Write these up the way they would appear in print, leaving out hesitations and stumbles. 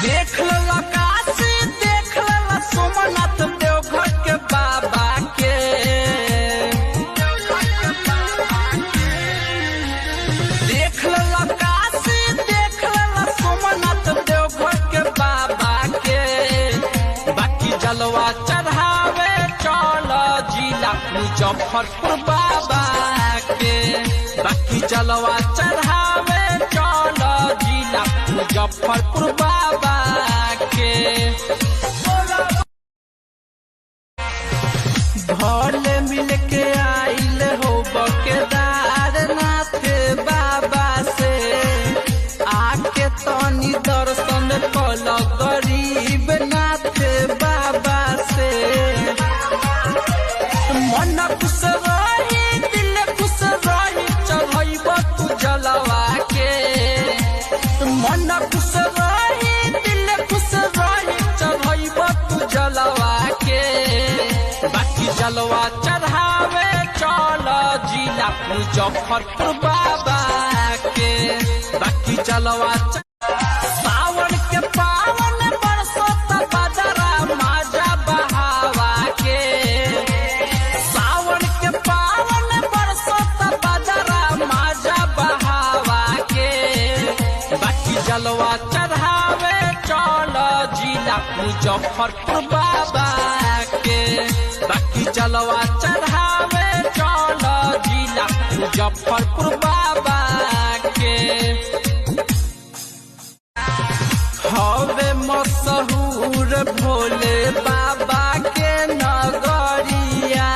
देख ला काशी देख ला सोमनाथ देवघर के बाबा के। देख ला काशी देख ला सोमनाथ देवघर के बाबा के। बाकी जलवा चढ़ावे चल जिला मुजफ्फरपुर बाबा के। बाकी जलवा चढ़ावे चल जिला मुजफ्फरपुर बाबा के। भोले मिल के आइल हो केदारनाथ बाबा से। आके तनी दर्शन कल गरीब नाथ बाबा से। मन खुश रही दिल खुश रही चढ़ब तू जलवा के। मन खुश रही दिल खुश रही चढ़ब तू जलवा के। बाकी जलवा चढ़ावे चल जिला मुजफ्फरपुर बाबा के। बाकी जलवा सावन के पावन बरसत बदरा माजा बहावा के। सावन के पावन बरसत बदरा माजा बहावा के। बाकी जलवा चढ़ावे चल जिला मुजफ्फरपुर बाबा के। बाकी जलवा चढ़ावे चल जिला मुजफ्फरपुर बाबा के। हवे मशहूर भोले बाबा के नगरिया।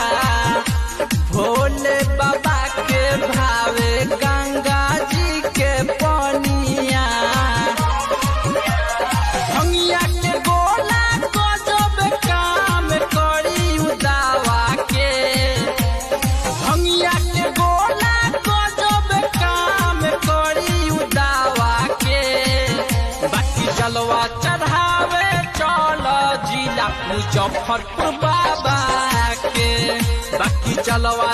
भोले बाबा के भावे गंगा जी के पनिया। भंगिया के गोला गजब काम करी उदावा के। भंगिया के गोला गजब काम करी उदावा के। बाकी जलवा चढ़ावे चल जिला मुजफ्फरपुर बाबा के। बाकी जलवा